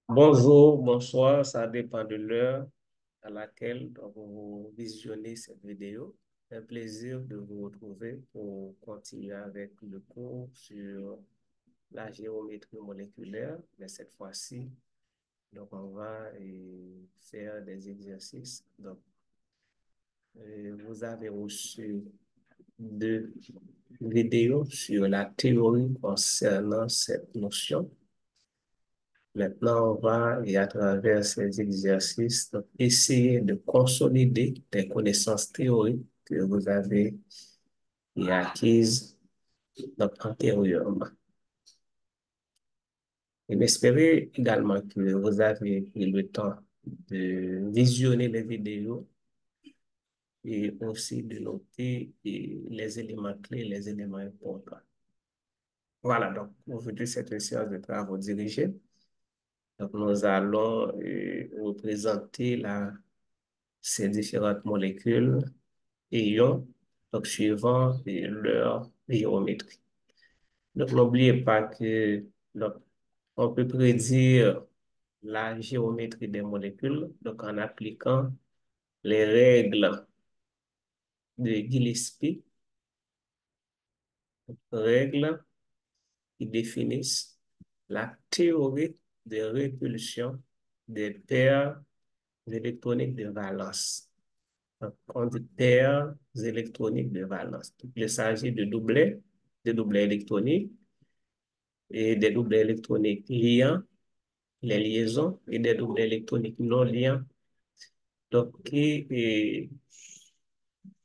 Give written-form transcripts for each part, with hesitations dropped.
Bonjour, bonsoir, ça dépend de l'heure à laquelle donc, vous visionnez cette vidéo. C'est un plaisir de vous retrouver pour continuer avec le cours sur la géométrie moléculaire, mais cette fois-ci, donc on va faire des exercices. Donc, vous avez reçu deux vidéos sur la théorie concernant cette notion. Maintenant, on va, et à travers ces exercices, donc, essayer de consolider des connaissances théoriques que vous avez acquises donc, antérieurement. Et j'espère également que vous avez pris le temps de visionner les vidéos et aussi de noter les éléments clés, les éléments importants. Voilà, donc aujourd'hui, c'est une séance de travaux dirigés. Donc, nous allons représenter ces différentes molécules et ions, donc suivant leur géométrie. Donc, n'oubliez pas que donc, on peut prédire la géométrie des molécules donc en appliquant les règles de Gillespie, règles qui définissent la théorie de répulsion des paires électroniques de valence. Donc, on dit paires électroniques de valence. Donc, il s'agit de doublets électroniques et des doublets électroniques liants, les liaisons, et des doublets électroniques non liants, donc qui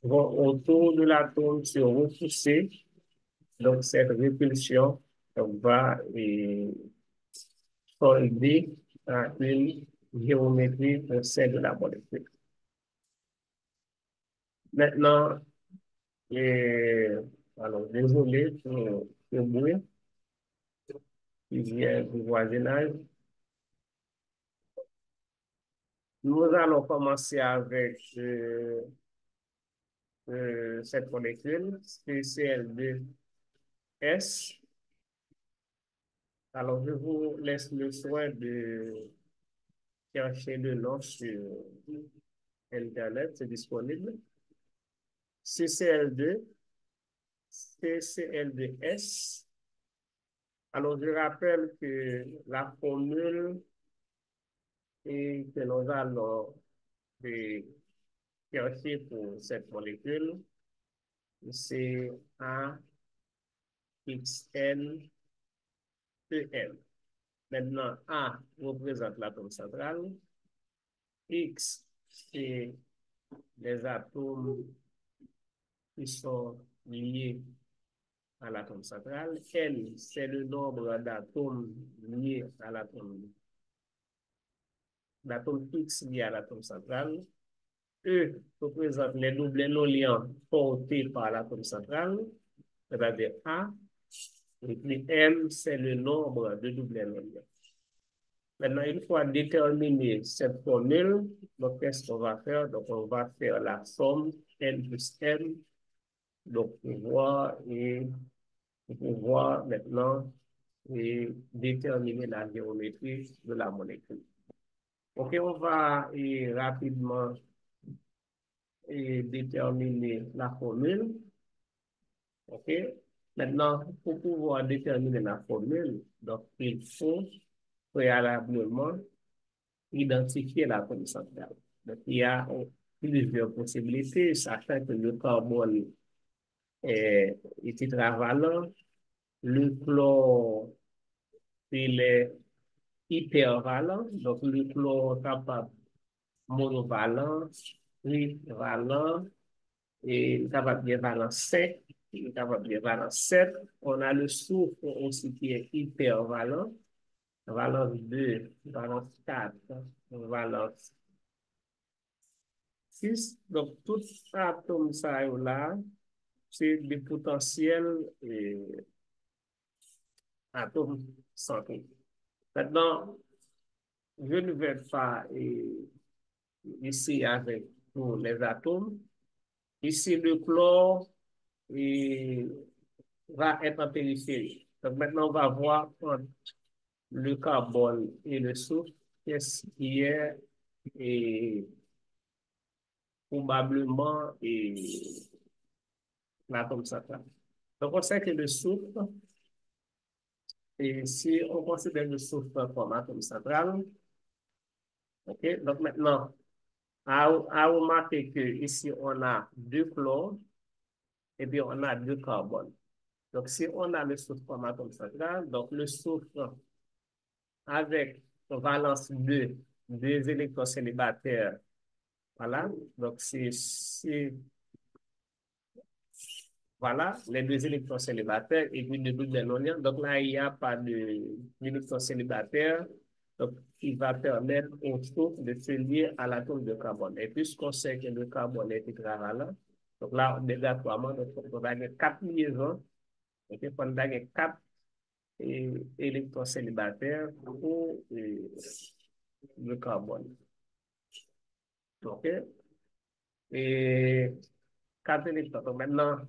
vont autour de l'atome se repousser. Donc, cette répulsion va solder une géométrie au sein de la molécule. Maintenant, alors, désolé pour le bruit qui vient du voisinage. Nous allons commencer avec cette molécule, CCl2S. Alors, je vous laisse le soin de chercher le nom sur Internet, c'est disponible. CCl2, CCl2S. Alors, je rappelle que la formule que nous allons chercher pour cette molécule, c'est AXN EM. Maintenant, A représente l'atome central, X, c'est les atomes qui sont liés à l'atome central, N, c'est le nombre d'atomes liés à l'atome X lié à l'atome central, E représente les doublets non liants portés par l'atome central, c'est-à-dire A, et puis M, c'est le nombre de doublets non liants. Maintenant, une fois déterminé cette formule, donc qu'est-ce qu'on va faire? Donc, on va faire la somme N plus M, donc pour pouvoir maintenant déterminer la géométrie de la molécule. OK, on va rapidement déterminer la formule. OK, maintenant, pour pouvoir déterminer la formule, donc il faut préalablement identifier l'atome central. Donc, il y a plusieurs possibilités, sachant que le carbone est tétravalent, le chlore, il est hypervalent, donc le chlore capable monovalent, trivalent, et capable de valence 5, capable de valence 7. On a le soufre aussi qui est hypervalent, valence 2, valence 4, valence 6. Donc, tout atome ça là, c'est des potentiels atomes centraux. Maintenant, je ne vais pas ici avec tous les atomes. Ici, le chlore va être en périphérie. Donc, maintenant, on va voir le carbone et le soufre, qu'est-ce qui est et, probablement l'atome central. Donc, on sait que le soufre, et si on considère le soufre comme atome central, ok, donc maintenant, à remarquer que ici, on a deux chlores et puis on a deux carbones. Donc, si on a le soufre comme atome central, donc le soufre avec valence 2, deux électrons célibataires, voilà, donc voilà, les deux électrons célibataires et puis le double non-ion. Donc là, il n'y a pas d'électrons célibataires, donc qui va permettre au soufre de se lier à l'atome de carbone. Et puisqu'on sait que le carbone est tétravalent, donc là, obligatoirement, donc, on va avoir quatre liaisons, ok, on va avoir quatre électrons célibataires pour le carbone. OK? Et quatre électrons. Donc maintenant,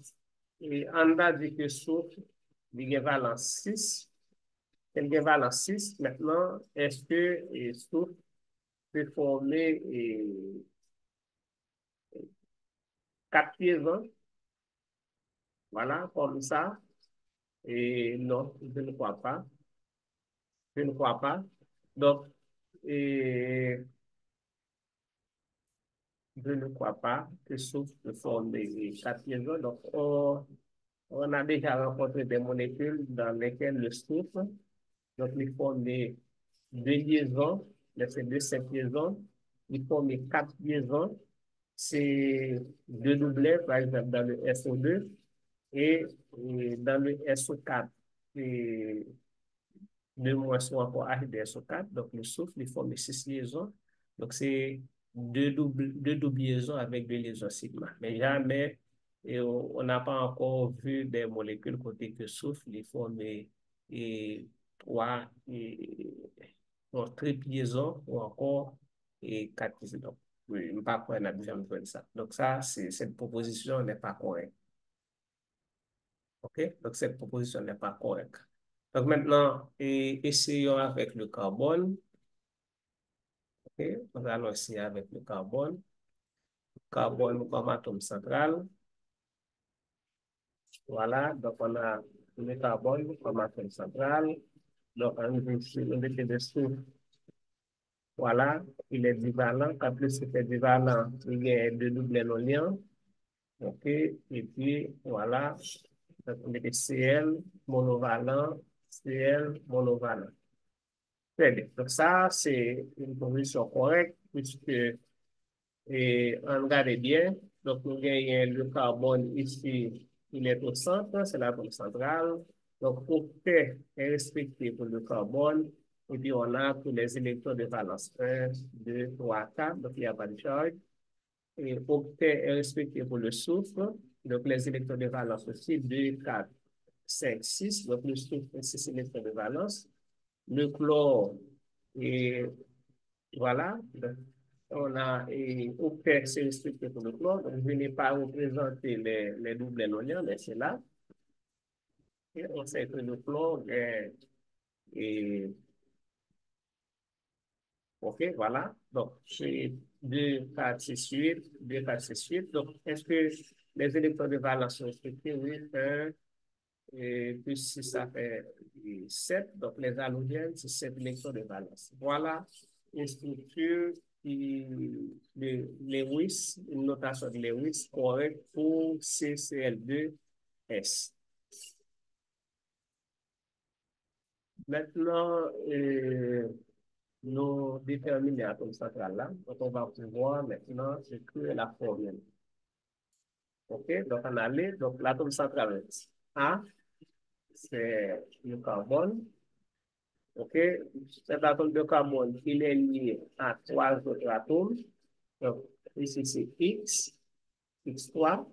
on a dit que soufre, il y a valence 6. Il y a valence 6. Maintenant, est-ce que soufre peut former quatre liaisons? Voilà, comme ça. Et non, je ne crois pas. Je ne crois pas. Donc, et je ne crois pas que soufre peut former quatre liaisons. Donc, on a déjà rencontré des molécules dans lesquelles le soufre, donc il forme deux liaisons, c'est deux cinq liaisons, il forme quatre liaisons, c'est deux doublets, par exemple, dans le SO2, et dans le SO4, et deux moins sont encore arrivés à SO4, donc le soufre, il forme six liaisons, donc c'est deux doubles liaisons avec deux liaisons sigma, mais jamais et on n'a pas encore vu des molécules côté que soufre, les forment trois triple liaisons ou encore quatre liaisons. Donc, oui, je ne pas quoi on a déjà besoin de ça. Donc, ça, cette proposition n'est pas correcte. OK? Donc, cette proposition n'est pas correcte. Donc, maintenant, essayons avec le carbone. OK? On va essayer avec le carbone. Carbone comme atome central. Voilà, donc on a le carbone comme atome central. Donc, on met de soufre. Voilà, il est divalent. Quand plus il est divalent, il y a deux doubles non-liants. OK, et puis voilà, donc on met Cl monovalent, Cl monovalent. Très bien. Donc, ça, c'est une position correcte puisque on regarde bien. Donc, nous gagnons le carbone ici, il est au centre, c'est la bombe centrale. Donc, octet est respecté pour le carbone. Et puis, on a pour les électrons de valence 1, 2, 3, 4. Donc, il n'y a pas de charge. Et octet est respecté pour le soufre. Donc, les électrons de valence aussi, 2, 4, 5, 6. Donc, le soufre, c'est 6 électrons de valence. Le chlore, et voilà. On a octet, c'est respecté pour le chlore. Donc, je n'ai pas représenté les doubles non-liants, mais c'est là. Et on sait que le chlore est OK, voilà. Donc, c'est 2, 4, 6, 8, 2, 4, 6, 8. Donc, est-ce que les électrons de valence sont respectés? Oui, 1, et plus 6, ça fait 7. Donc, les halogènes, c'est 7 électrons de valence. Voilà une structure de Lewis, une notation de Lewis correcte pour CCl2S. Maintenant, nous déterminer l'atome central là. Donc, on va pouvoir maintenant écrire la formule. OK? Donc, on a les, donc l'atome central A, c'est le carbone. OK? Cet atome de carbone, il est lié à trois autres atomes. Donc, ici, c'est X, X3.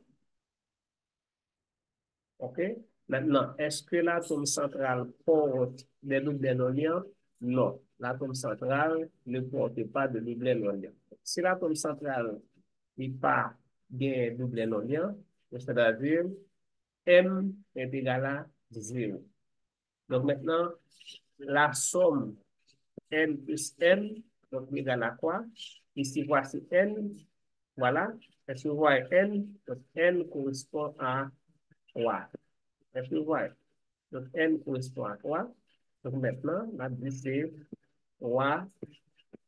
OK? Maintenant, est-ce que l'atome central porte des doubles non-liants? Non. L'atome central ne porte pas de double non-liant. Si l'atome central n'est pas bien double non-liant, c'est-à-dire M est égal à 0. Donc maintenant, la somme n plus n, donc égale à quoi? Ici, voici n, voilà. Est-ce que vous voyez n? Donc n correspond à 3. Est-ce que vous voyez? Donc n correspond à 3. Donc maintenant, on va dire c'est 3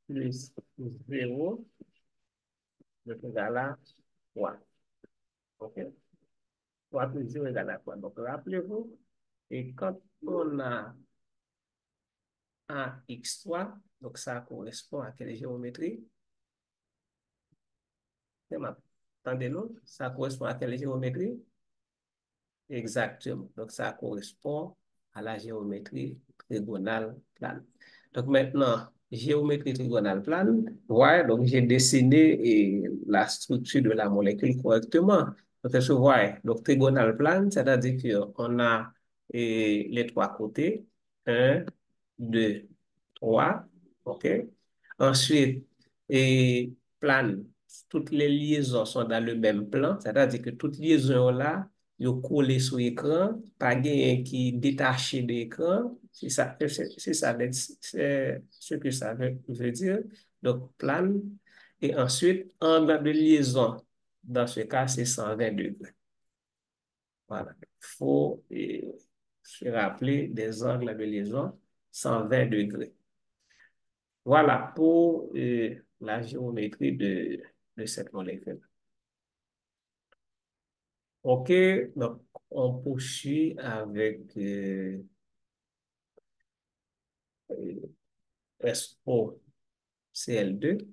plus 0, donc égale à 3. OK? 3 plus 0 égale à 3. Donc rappelez-vous, et quand on a un x3, donc ça correspond à quelle géométrie? Attendez-nous, ça correspond à quelle géométrie? Exactement. Donc, ça correspond à la géométrie trigonale plane. Donc, maintenant, géométrie trigonale plane, ouais, donc j'ai dessiné la structure de la molécule correctement. Donc, je vois, donc trigonale plane, c'est-à-dire qu'on a les trois côtés, un, 2, 3, OK? Ensuite, plane, toutes les liaisons sont dans le même plan, c'est-à-dire que toutes les liaisons là, yo collé sur l'écran, pas gain qui détaché de l'écran, c'est ça, c'est ce que ça veut dire. Donc, plane. Et ensuite, angle de liaison, dans ce cas, c'est 120 degrés. Voilà. Il faut se rappeler des angles de liaison, 120 degrés. Voilà pour la géométrie de cette molécule. OK, donc on poursuit avec SOCl2.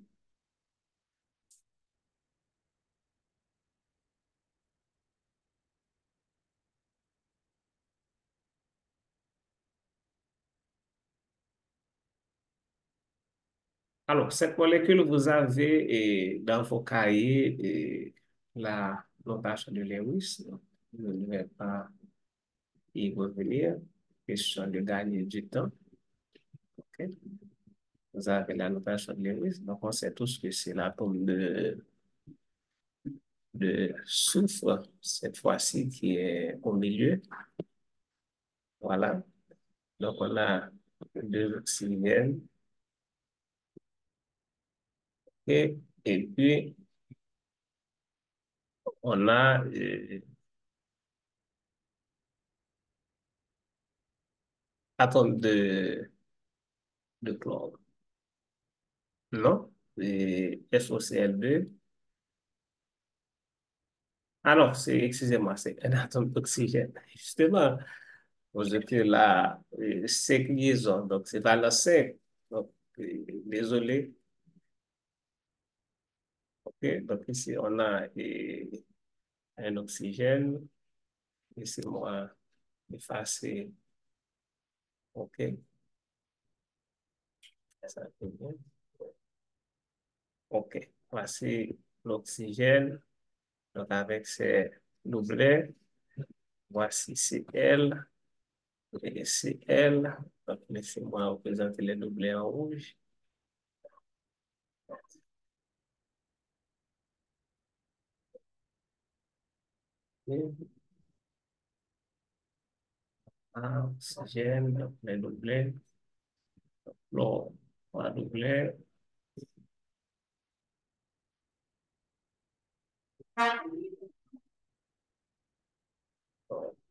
Alors, cette molécule, vous avez dans vos cahiers la notation de Lewis. Donc, je ne vais pas y revenir. Question de gagner du temps. OK? Vous avez la notation de Lewis. Donc, on sait tous que c'est l'atome de soufre, cette fois-ci, qui est au milieu. Voilà. Donc, on a deux oxygènes. Et puis, on a atome de chlore. Non? Et FOCl2. Alors, excusez-moi, c'est un atome d'oxygène. Justement, vous êtes là, 5 liaisons, donc c'est valeur 5. Donc, désolé. OK, donc ici, on a un oxygène. Laissez-moi effacer. OK, ça peut bien. OK, voici l'oxygène. Donc, avec ces doublets, voici Cl et Cl. Donc, laissez-moi représenter les doublets en rouge. Et oxygène, donc les doublets. L'eau, on doublet.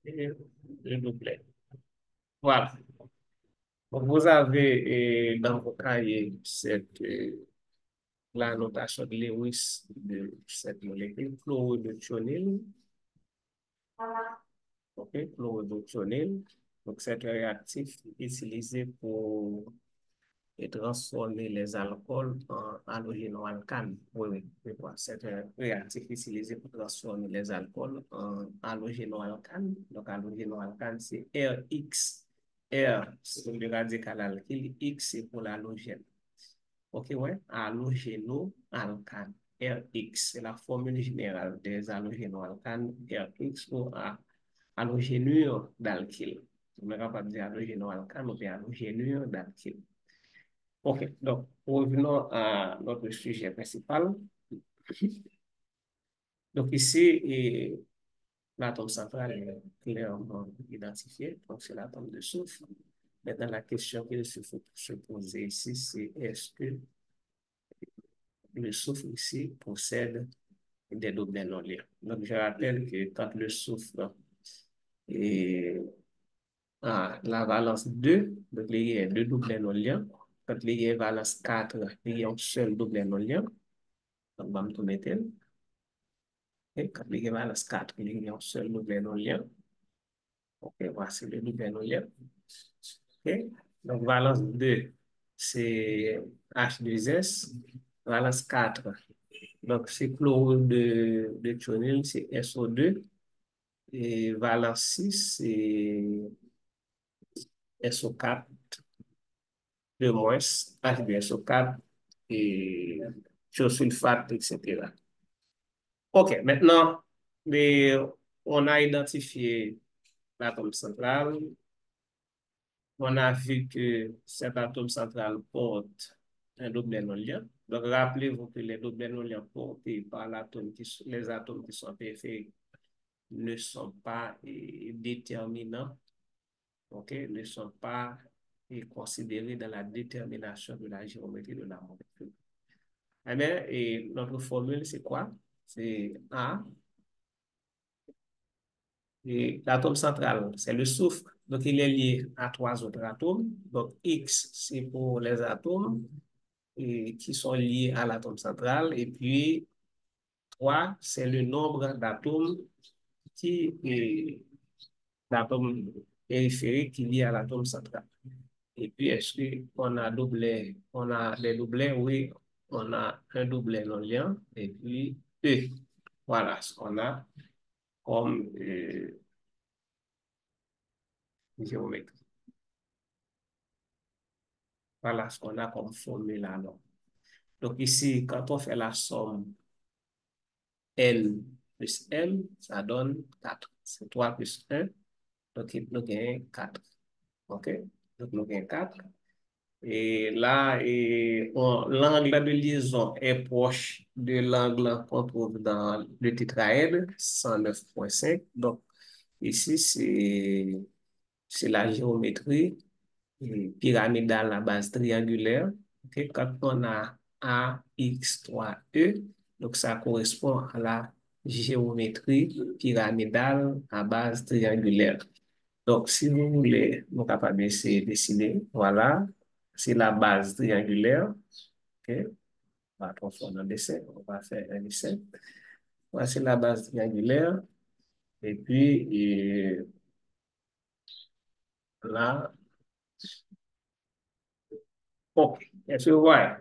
Et le doublet. Voilà. Donc, vous avez dans vos cahiers la notation de Lewis de cette molécule, chlorhydrothionine. OK, chlorhydrothionine. Donc, c'est un réactif utilisé pour transformer les alcools en halogénoalcanes. Oui, oui, je vois. C'est un réactif utilisé pour transformer les alcools en halogénoalcanes. Donc, halogénoalcane, c'est RX. R, c'est le radical alkyle. X, c'est pour l'halogène. OK, ouais. Halogénoalcane. RX, c'est la formule générale des halogénoalcanes. RX ou halogénure d'alkyle. On ne va pas dire halogénoalcane, mais halogénure d'alkyle. OK, donc revenons à notre sujet principal. Donc ici, l'atome central est clairement identifié, donc c'est l'atome de soufre. Maintenant, la question qu'il faut se poser ici, c'est est-ce que le soufre ici possède des doublets non liés? Donc, je rappelle que quand le soufre est à la valence 2, donc il y a deux doublets non liés. Quand il y a valence 4, il y a un seul doublet non lié. Donc, on va me mettre. Et quand il y a valence 4, il y a un seul doublet non lié. OK, voici le doublet non lié. OK, donc valence 2, c'est H2S. Valence 4, donc c'est chlorure de chionyle, c'est SO2. Et valence 6, c'est SO4 de moins, H2SO4 et thiosulfate, etc. OK, maintenant, on a identifié l'atome central. On a vu que cet atome central porte un doublet non liant. Donc, rappelez-vous que les doublets non liants portés par les atomes qui sont périphériques ne sont pas déterminants, ok, ne sont pas considérés dans la détermination de la géométrie de la molécule. Eh bien, et notre formule, c'est quoi? C'est A. Et l'atome central, c'est le soufre. Donc, il est lié à trois autres atomes. Donc, X, c'est pour les atomes qui sont liés à l'atome central. Et puis, 3, c'est le nombre d'atomes qui est d'atomes périphériques qui lient à l'atome central. Et puis, est-ce qu'on a doublé, on a des doublets? Oui, on a un doublet non liant. Et puis, E. Voilà ce qu'on a comme géométrie. Voilà ce qu'on a comme formule alors. Donc ici, quand on fait la somme N plus M, ça donne 4. C'est 3 plus 1, donc nous gagnons 4. OK? Donc nous gagnons 4. Et là, l'angle de liaison est proche de l'angle qu'on trouve dans le tétraèdre, 109,5. Donc ici, c'est la géométrie pyramidale à base triangulaire. Okay? Quand on a AX3E, donc ça correspond à la géométrie pyramidale à base triangulaire. Donc, si vous voulez, nous sommes capables de dessiner. Voilà, c'est la base triangulaire. Okay? On va transformer en dessin. On va faire un dessin. Voici la base triangulaire. Et puis, là, OK. Est-ce que vous voyez?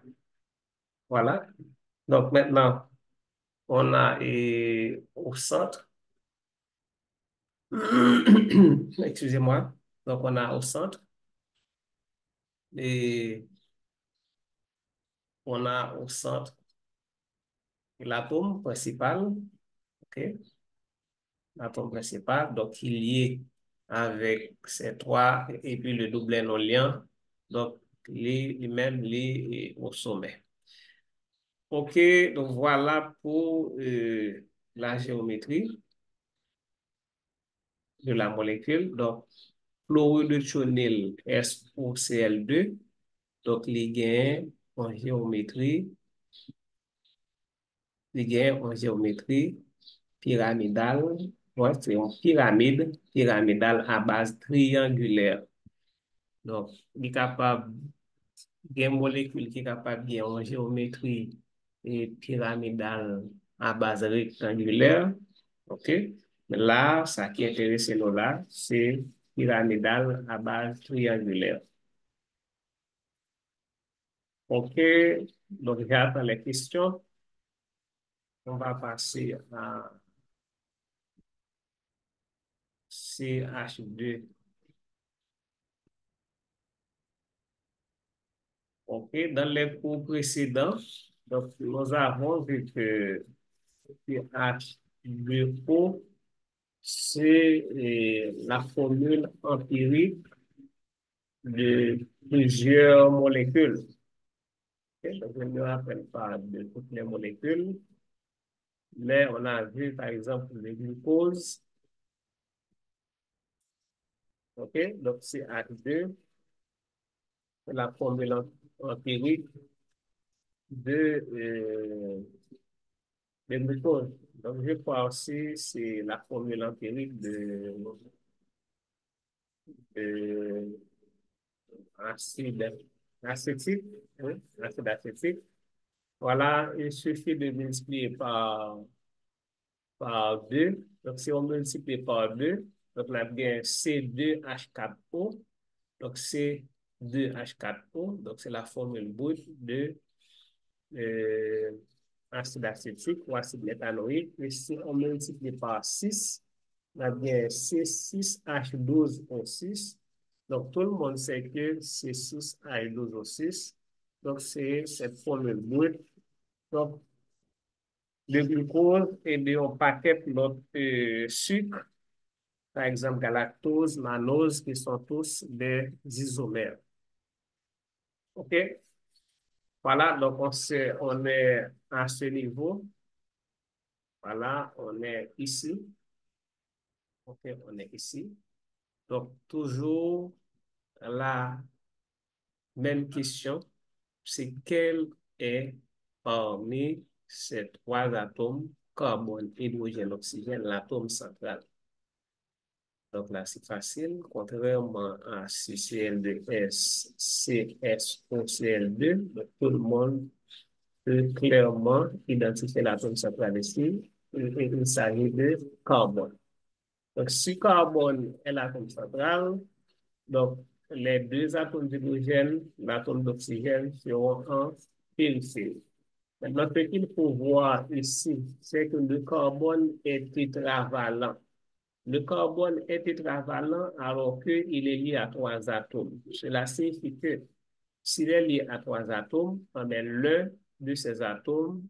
Voilà. Donc, maintenant, on a au centre, excusez-moi, donc on a au centre, et on a au centre l'atome principal, ok, l'atome principal, donc il est lié avec ces trois, et puis le doublet non liant, donc lui-même lié au sommet. Ok, donc voilà pour la géométrie de la molécule. Donc, chlorure de chionyle, SOCl2. Donc, les gains en géométrie, pyramidale. Ouais, c'est une pyramidale à base triangulaire. Donc, il est capable, il y a une molécule qui est capable de en géométrie et pyramidale à base rectangulaire. OK? Mais là, ça qui intéresse nous là, c'est pyramidale à base triangulaire. OK? Donc, j'attends les questions. On va passer à CH2. OK? Dans les cours précédents, donc, nous avons vu que CH2O, c'est la formule empirique de plusieurs molécules. Okay? Donc, je ne me rappelle pas de toutes les molécules, mais on a vu, par exemple, le glucose. OK? Donc, c'est H2. la formule empirique de glucose. Donc, je crois aussi c'est la formule empirique de acide acétique, oui, acide acétique. Voilà, il suffit de multiplier par 2. Donc, si on multiplie par 2, donc on a bien C2H4O. Donc, C2H4O. Donc, c'est la formule brute de euh, acide acétique ou acide méthanoïque. Et si on multiplie par 6, on a bien C6H12O6. Donc, tout le monde sait que C6H12O6. Donc, c'est cette formule brute. Donc, le glucose et un paquet d'autres sucres, par exemple galactose, mannose, qui sont tous des isomères. OK? Voilà, donc on est à ce niveau. Voilà, on est ici. OK, on est ici. Donc, toujours la même question, c'est quel est parmi ces trois atomes, carbone, hydrogène, oxygène, l'atome central? Donc là, c'est facile. Contrairement à CCl2S, CSOCl2, donc, tout le monde peut clairement identifier l'atome central ici. Il s'agit de carbone. Donc, si carbone est l'atome central, donc les deux atomes d'hydrogène, l'atome d'oxygène seront en périphérie. Maintenant, ce qu'il faut voir ici, c'est que le carbone est tétravalent. Le carbone est tétravalent alors qu'il est lié à trois atomes. Cela signifie que s'il est lié à trois atomes, l'un de ces atomes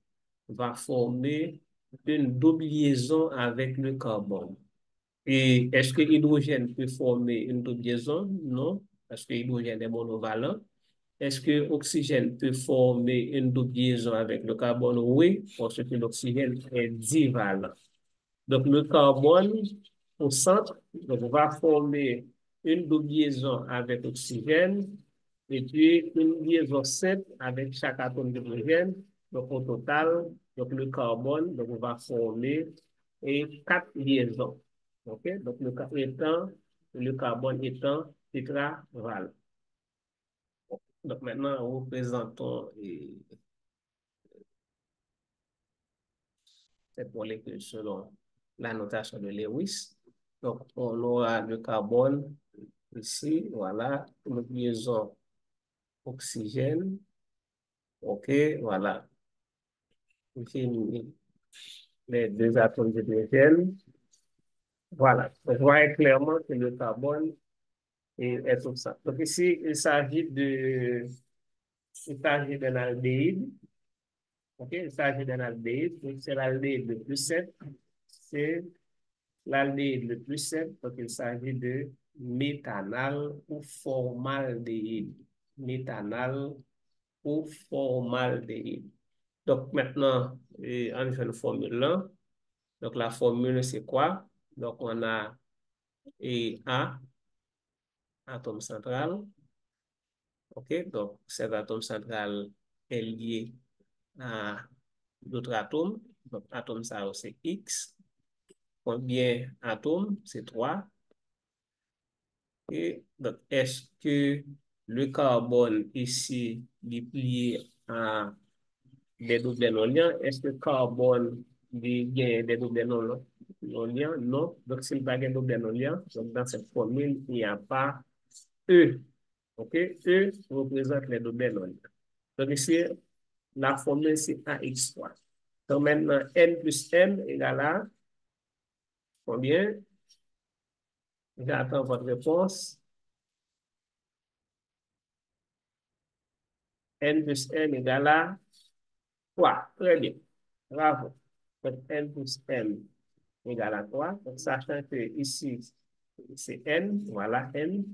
va former une double liaison avec le carbone. Et est-ce que l'hydrogène peut former une double liaison? Non, parce que l'hydrogène est monovalent. Est-ce que l'oxygène peut former une double liaison avec le carbone? Oui, parce que l'oxygène est divalent. Donc, le carbone au centre donc, va former une double liaison avec l'oxygène et puis une liaison simple avec chaque atome d'hydrogène. Donc, au total, donc, le carbone donc, va former quatre liaisons. OK? Donc, le carbone étant tétravalent. Donc, maintenant, représentons cette molécule selon la notation de Lewis. Donc, on aura le carbone ici, voilà, une liaison oxygène. OK, voilà. Ici, les deux atomes d'hydrogène. Voilà. Donc, vous voyez clairement que le carbone est comme ça. Donc, ici, il s'agit d'un aldéhyde. OK, il s'agit d'un aldéhyde. Donc, c'est l'aldéhyde le plus simple. C'est l'aldéhyde le plus simple, donc il s'agit de méthanal ou formaldéhyde. Méthanal ou formaldéhyde. Donc maintenant, on fait une formule là. Donc la formule, c'est quoi? Donc on a A, atome central. OK, donc cet atome central est lié à d'autres atomes. Donc atome ça, c'est X. Combien d'atomes? C'est 3. Et donc, est-ce que le carbone ici est plié à des doublets non liants? Est-ce que le carbone a des doublets non liants? Non. Donc, s'il n'y a pas de doublets non liants, donc dans cette formule, il n'y a pas E. OK? E représente les doublets non liants. Donc, ici, la formule, c'est AX3. Donc, maintenant, N plus M égale à combien? J'attends votre réponse. N plus M égale à 3. Très bien. Bravo. Donc, N plus M égale à 3. Donc, sachant que ici, c'est N. Voilà, N.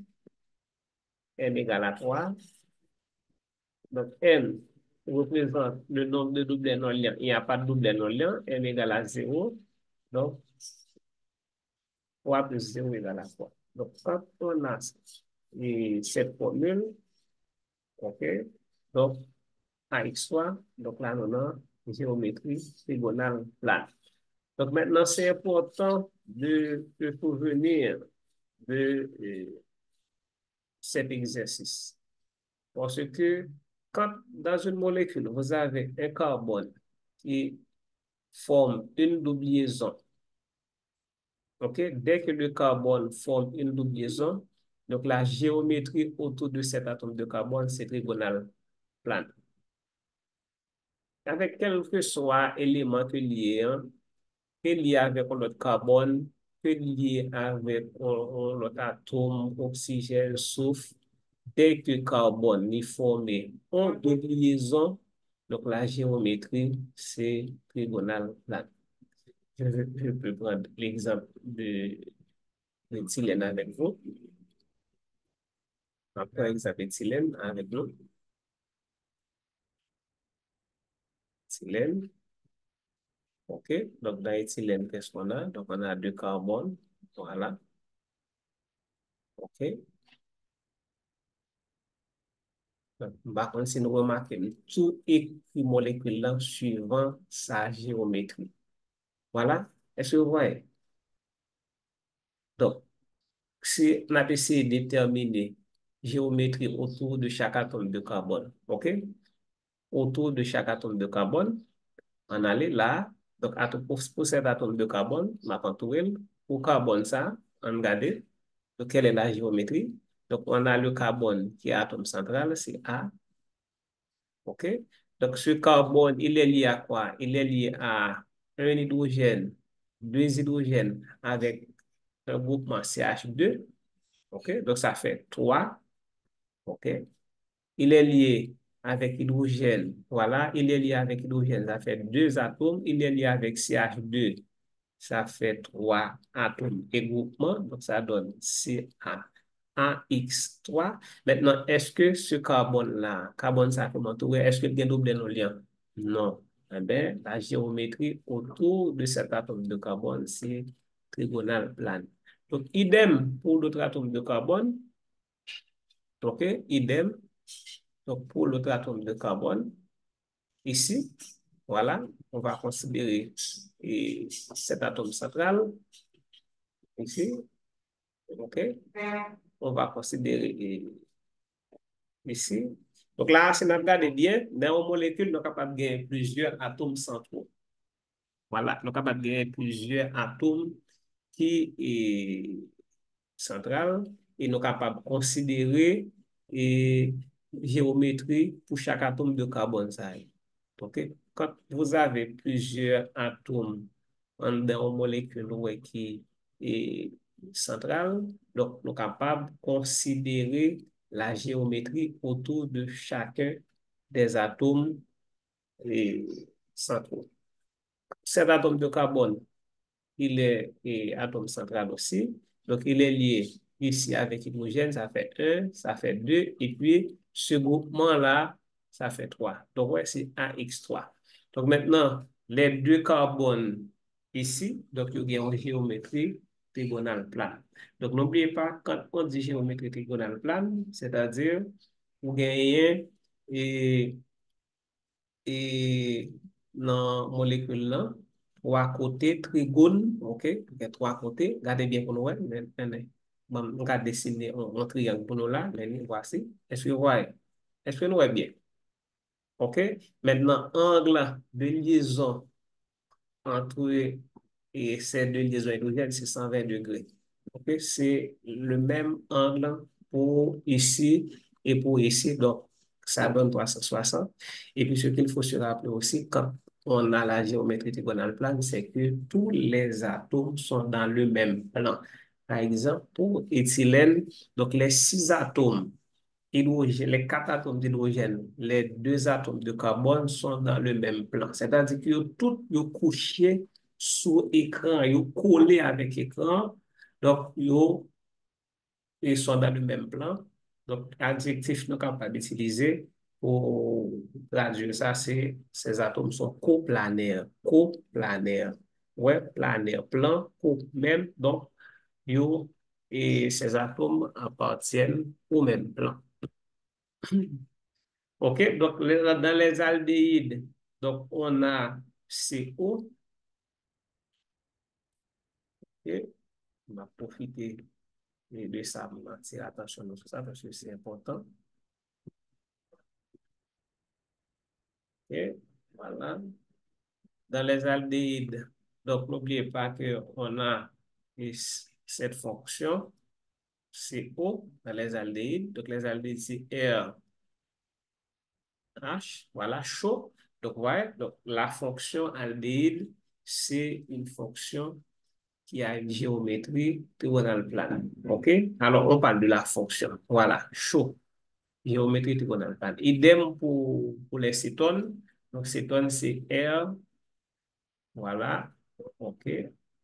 M égale à 3. Donc, N représente le nombre de doublets non liants. Il n'y a pas de doublets non liants. M égale à 0. Donc, 3 plus 0 égale à 3. Donc, quand on a cette formule, OK? Donc, AX3, donc là, on a géométrie trigonale plane. Donc maintenant, c'est important de se souvenir de cet exercice. Parce que quand dans une molécule, vous avez un carbone qui forme une double liaison, OK? Dès que le carbone forme une double liaison, donc la géométrie autour de cet atome de carbone, c'est trigonale plane. Avec quel que soit élément que lié, hein, que lié avec l'autre carbone, que lié avec l'autre atome, oxygène, soufre, dès que carbone est formé en double liaison, donc la géométrie, c'est trigonale plane. Je peux prendre l'exemple de l'éthylène avec vous. On prend l'exemple d'éthylène avec nous. Éthylène, OK. Donc, dans l'éthylène, qu'est-ce qu'on a? Donc, on a deux carbones. Voilà. OK. Par contre, si nous remarquons, tout écrit molécule suivant sa géométrie. Voilà. Est-ce que vous voyez? Donc, si on a essayé de déterminer géométrie autour de chaque atome de carbone, OK? Autour de chaque atome de carbone, on allait là. Donc, pour cet atome de carbone, ma entouré, pour carbone, ça, on regarde. Donc, quelle est la géométrie? Donc, on a le carbone qui est atome central, c'est A. OK? Donc, ce carbone, il est lié à quoi? Il est lié à un hydrogène, deux hydrogènes avec un groupement CH2. OK? Donc, ça fait 3. OK? Il est lié avec hydrogène. Voilà, il est lié avec hydrogène. Ça fait deux atomes. Il est lié avec CH2. Ça fait trois atomes et groupements. Donc, ça donne CA1X3. Maintenant, est-ce que ce carbone-là, carbone ça comment trouver, est-ce que il y a double dans le lien? Non. Eh bien, la géométrie autour de cet atome de carbone, c'est trigonale plane. Donc, idem pour l'autre atome de carbone. OK? Idem. Donc, pour l'autre atome de carbone, ici, voilà, on va considérer cet atome central, ici, OK? On va considérer ici. Donc là, si nous regardons bien, dans une molécule, nous sommes capables de gagner plusieurs atomes centraux. Voilà, nous sommes capables de gagner plusieurs atomes qui est central et nous sommes capables de considérer et géométrie pour chaque atome de carbone. Ça. OK? Quand vous avez plusieurs atomes dans une molécule ouais, qui est centrale, donc nous sommes capables de considérer la géométrie autour de chacun des atomes centraux. Cet atome de carbone, il est atome central aussi. Donc, il est lié ici avec hydrogène, ça fait 1, ça fait 2, et puis ce groupement-là, ça fait 3. Donc, ouais, c'est AX3. Donc, maintenant, les deux carbones ici, donc, il y a une géométrie trigonale plane. Donc, n'oubliez pas, quand on dit géométrie trigonale plane, c'est-à-dire, vous gagnez et dans molécule là, trois côtés trigone, OK? Il y a trois côtés. Regardez bien pour nous, ouais. Bon, on va dessiner un triangle pour nous là. Voici. Est-ce que vous voyez? Est-ce que nous voyons bien? OK? Maintenant, angle de liaison entre ces deux liaisons hydrogènes, c'est 120 degrés. OK? C'est le même angle pour ici et pour ici. Donc, ça donne 360. Et puis, ce qu'il faut se rappeler aussi, quand on a la géométrie trigonale plane, c'est que tous les atomes sont dans le même plan. Par exemple, pour éthylène, donc les six atomes hydrogène, les quatre atomes d'hydrogène, les deux atomes de carbone sont dans le même plan. C'est-à-dire que tout est couché sous écran, ils sont collés avec écran, donc ils sont dans le même plan. Donc, adjectif nous capables d'utiliser pour traduire ça, c'est ces atomes sont coplanaires. Coplanaires. Ouais, planaire, plan, co, même. Donc, et ces atomes appartiennent au même plan. OK? Donc, dans les aldéhydes, donc, on a CO. OK? On va profiter de ça pour attirer attention sur ça parce que c'est important. OK? Voilà. Dans les aldéhydes, donc, n'oubliez pas qu'on a cette fonction CO dans les aldéhydes. Donc, les aldéhydes, c'est RH, voilà, chaud. Donc, ouais, donc la fonction aldéhyde, c'est une fonction qui a une géométrie trigonale plane. OK? Alors, on parle de la fonction. Voilà, chaud, géométrie trigonale plane. Idem pour les cétones. Donc, cétones, c'est R, voilà. OK.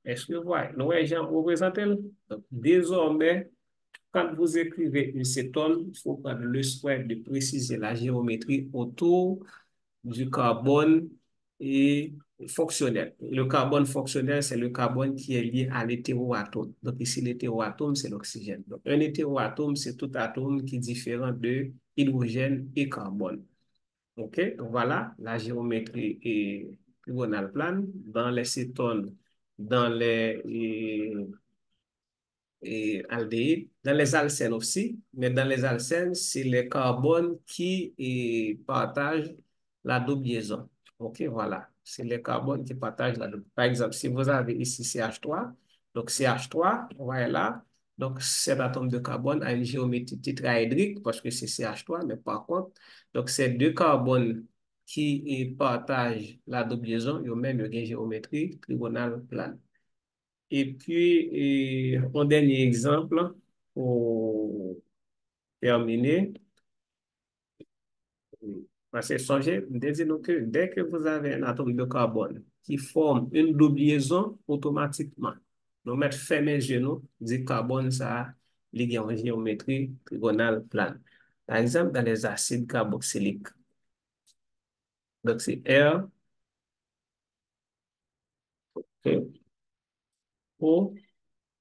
Est-ce que vous voyez? Nous, j'aime vous présenter. Donc, désormais, quand vous écrivez une cétone, il faut prendre le soin de préciser la géométrie autour du carbone et fonctionnel. Le carbone fonctionnel, c'est le carbone qui est lié à l'hétéroatome. Donc ici, l'hétéroatome, c'est l'oxygène. Donc un hétéroatome, c'est tout atome qui est différent de hydrogène et carbone. OK? Donc voilà, la géométrie est trigonale plane dans les cétones, dans les aldéhydes, dans les alcènes aussi, mais dans les alcènes, c'est les carbones qui partagent la double liaison. OK, voilà. C'est les carbones qui partagent la double. Par exemple, si vous avez ici CH3, donc CH3, voilà. Donc, cet atome de carbone a une géométrie tétraédrique parce que c'est CH3, mais par contre, donc ces deux carbones qui partagent la double liaison, ils ont même une géométrie trigonale plane. Et puis, un dernier exemple pour terminer. Parce que songez, disons que dès que vous avez un atome de carbone qui forme une double liaison, automatiquement, nous mettons fermé genoux, dit carbone, ça, lié en géométrie trigonale plane. Par exemple, dans les acides carboxyliques. Donc, c'est R, E, O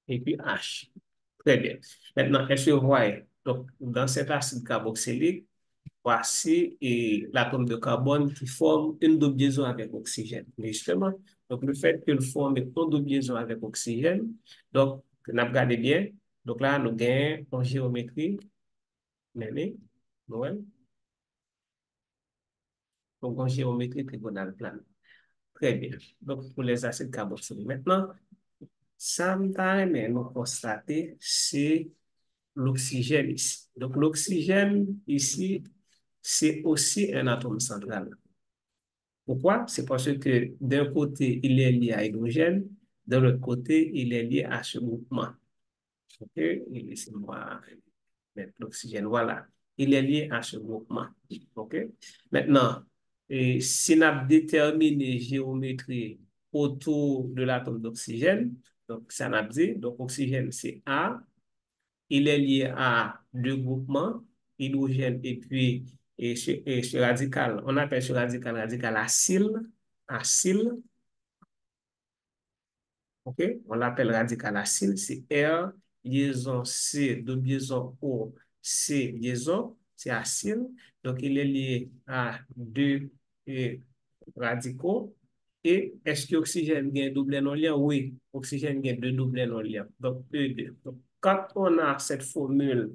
et puis H. Très bien. Maintenant, est-ce que vous voyez, donc, dans cet acide carboxylique, voici l'atome de carbone qui forme une double liaison avec oxygène. Mais justement, donc le fait qu'il forme une double liaison avec oxygène, donc, nous regardez bien, donc là, nous gagnons en géométrie, mais, ouais, donc en géométrie trigonale plane. Très bien. Donc, pour les acides carboxyliques. Maintenant, ça me permet de nous constater, c'est l'oxygène ici. Donc, l'oxygène ici, c'est aussi un atome central. Pourquoi? C'est parce que d'un côté, il est lié à l'hydrogène, de l'autre côté, il est lié à ce groupement. OK? Laissez-moi mettre l'oxygène. Voilà. Il est lié à ce groupement. OK? Maintenant, si on a déterminé géométrie autour de l'atome d'oxygène, donc ça n'a dit, donc oxygène c'est A, il est lié à deux groupements, hydrogène et puis ce radical, on appelle ce radical radical acyle, acyle, ok? On l'appelle radical acyle, c'est R, liaison C, double liaison O, C, liaison, c'est acyle. Donc, il est lié à deux radicaux. Et est-ce que l'oxygène gagne double non-lien? Oui, oxygène gagne deux doubles non-liens. Donc, E2. Donc, quand on a cette formule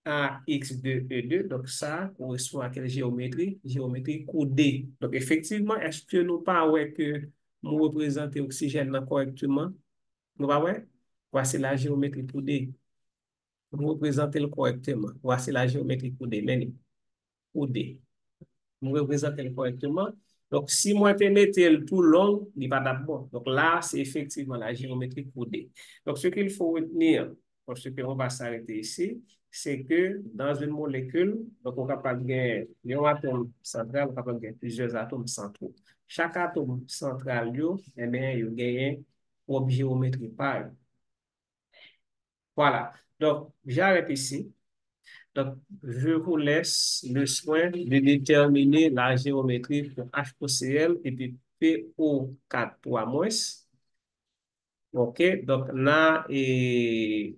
AX2E2, donc ça correspond à quelle géométrie? Géométrie coudée. Donc, effectivement, est-ce que nous pas ouais que nous représentons l'oxygène correctement? Nous pas ouais? Voici la géométrie coudée. Nous représentons correctement. Voici la géométrie coudée. Mais coudée. Nous représentons correctement. Donc, si moi, je mettais le tout long, il n'est pas d'abord. Donc là, c'est effectivement la géométrie coudée. Donc, ce qu'il faut retenir, parce qu'on va s'arrêter ici, c'est que dans une molécule, donc on est capable de gagner un atome central, on est capable de gagner plusieurs atomes centraux. Chaque atome central, eh bien, il gagne une géométrie pareille. Voilà. Donc, j'arrête ici. Donc, je vous laisse le soin de déterminer la géométrie pour HOCl et puis PO4 3-. OK, donc là, et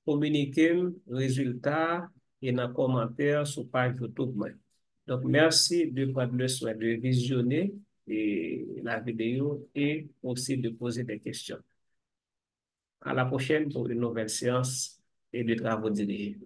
communiquer le résultat et dans le commentaire sur page YouTube. Donc, merci de prendre le soin de visionner la vidéo et aussi de poser des questions. À la prochaine pour une nouvelle séance et de travaux dirigés.